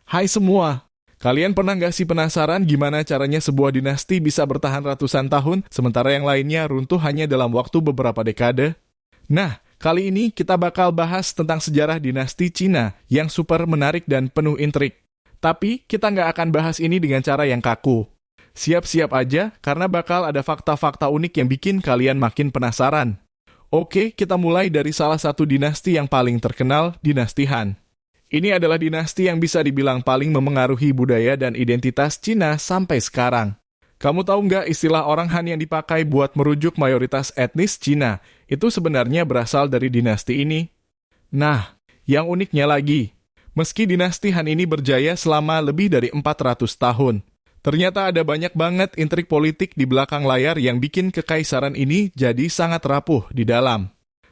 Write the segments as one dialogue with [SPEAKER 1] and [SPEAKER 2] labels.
[SPEAKER 1] Hai semua, kalian pernah nggak sih penasaran gimana caranya sebuah dinasti bisa bertahan ratusan tahun, sementara yang lainnya runtuh hanya dalam waktu beberapa dekade? Nah, kali ini kita bakal bahas tentang sejarah dinasti Cina yang super menarik dan penuh intrik. Tapi kita nggak akan bahas ini dengan cara yang kaku. Siap-siap aja, karena bakal ada fakta-fakta unik yang bikin kalian makin penasaran. Oke, kita mulai dari salah satu dinasti yang paling terkenal, dinasti Han. Ini adalah dinasti yang bisa dibilang paling memengaruhi budaya dan identitas Cina sampai sekarang. Kamu tahu nggak istilah orang Han yang dipakai buat merujuk mayoritas etnis Cina itu sebenarnya berasal dari dinasti ini? Nah, yang uniknya lagi, meski dinasti Han ini berjaya selama lebih dari 400 tahun, ternyata ada banyak banget intrik politik di belakang layar yang bikin kekaisaran ini jadi sangat rapuh di dalam.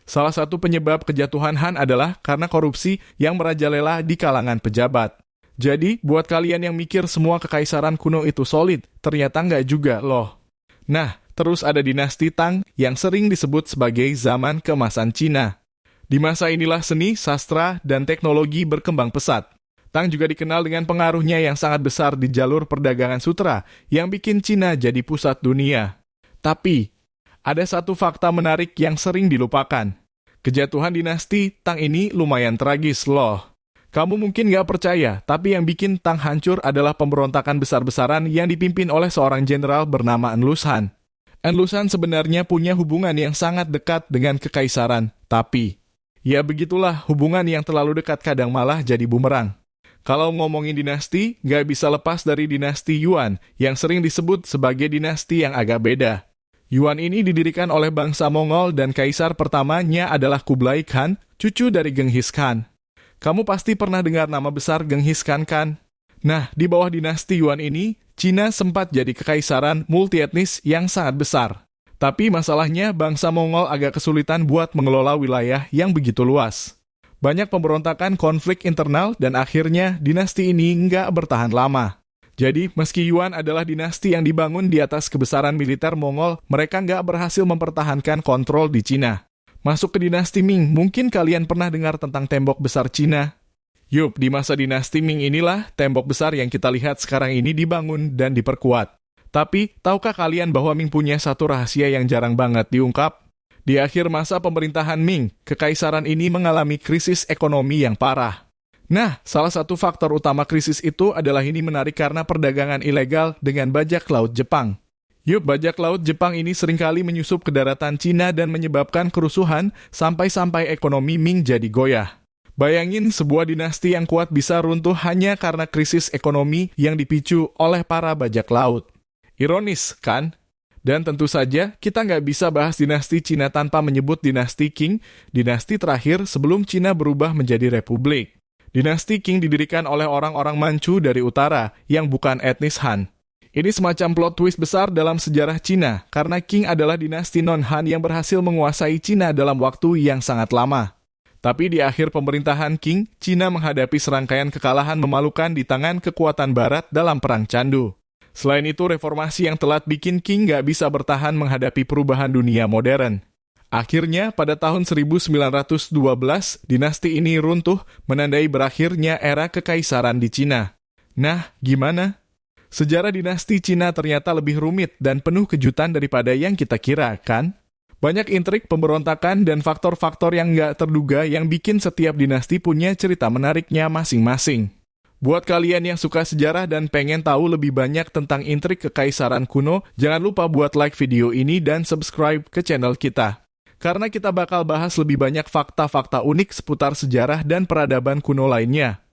[SPEAKER 1] Salah satu penyebab kejatuhan Han adalah karena korupsi yang merajalela di kalangan pejabat. Jadi, buat kalian yang mikir semua kekaisaran kuno itu solid, ternyata nggak juga loh. Nah, terus ada dinasti Tang yang sering disebut sebagai zaman keemasan Cina. Di masa inilah seni, sastra, dan teknologi berkembang pesat. Tang juga dikenal dengan pengaruhnya yang sangat besar di jalur perdagangan sutra yang bikin Cina jadi pusat dunia. Tapi, ada satu fakta menarik yang sering dilupakan. Kejatuhan dinasti Tang ini lumayan tragis loh. Kamu mungkin nggak percaya, tapi yang bikin Tang hancur adalah pemberontakan besar-besaran yang dipimpin oleh seorang jenderal bernama Enlus Han. Enlus Han sebenarnya punya hubungan yang sangat dekat dengan kekaisaran, tapi ya begitulah, hubungan yang terlalu dekat kadang malah jadi bumerang. Kalau ngomongin dinasti, nggak bisa lepas dari dinasti Yuan, yang sering disebut sebagai dinasti yang agak beda. Yuan ini didirikan oleh bangsa Mongol dan kaisar pertamanya adalah Kublai Khan, cucu dari Genghis Khan. Kamu pasti pernah dengar nama besar Genghis Khan kan? Nah, di bawah dinasti Yuan ini, Cina sempat jadi kekaisaran multietnis yang sangat besar. Tapi masalahnya bangsa Mongol agak kesulitan buat mengelola wilayah yang begitu luas. Banyak pemberontakan, konflik internal, dan akhirnya dinasti ini nggak bertahan lama. Jadi, meski Yuan adalah dinasti yang dibangun di atas kebesaran militer Mongol, mereka nggak berhasil mempertahankan kontrol di Cina. Masuk ke dinasti Ming, mungkin kalian pernah dengar tentang tembok besar Cina. Yup, di masa dinasti Ming inilah tembok besar yang kita lihat sekarang ini dibangun dan diperkuat. Tapi, tahukah kalian bahwa Ming punya satu rahasia yang jarang banget diungkap? Di akhir masa pemerintahan Ming, kekaisaran ini mengalami krisis ekonomi yang parah. Nah, salah satu faktor utama krisis itu adalah ini menarik karena perdagangan ilegal dengan bajak laut Jepang. Yup, bajak laut Jepang ini seringkali menyusup ke daratan Cina dan menyebabkan kerusuhan sampai-sampai ekonomi Ming jadi goyah. Bayangin sebuah dinasti yang kuat bisa runtuh hanya karena krisis ekonomi yang dipicu oleh para bajak laut. Ironis, kan? Dan tentu saja, kita nggak bisa bahas dinasti Cina tanpa menyebut dinasti Qing, dinasti terakhir sebelum Cina berubah menjadi republik. Dinasti Qing didirikan oleh orang-orang Manchu dari utara, yang bukan etnis Han. Ini semacam plot twist besar dalam sejarah Cina, karena Qing adalah dinasti non-Han yang berhasil menguasai Cina dalam waktu yang sangat lama. Tapi di akhir pemerintahan Qing, Cina menghadapi serangkaian kekalahan memalukan di tangan kekuatan Barat dalam Perang Candu. Selain itu, reformasi yang telat bikin Qing nggak bisa bertahan menghadapi perubahan dunia modern. Akhirnya, pada tahun 1912, dinasti ini runtuh, menandai berakhirnya era kekaisaran di Cina. Nah, gimana? Sejarah dinasti Cina ternyata lebih rumit dan penuh kejutan daripada yang kita kira, kan? Banyak intrik, pemberontakan, dan faktor-faktor yang nggak terduga yang bikin setiap dinasti punya cerita menariknya masing-masing. Buat kalian yang suka sejarah dan pengen tahu lebih banyak tentang intrik kekaisaran kuno, jangan lupa buat like video ini dan subscribe ke channel kita. Karena kita bakal bahas lebih banyak fakta-fakta unik seputar sejarah dan peradaban kuno lainnya.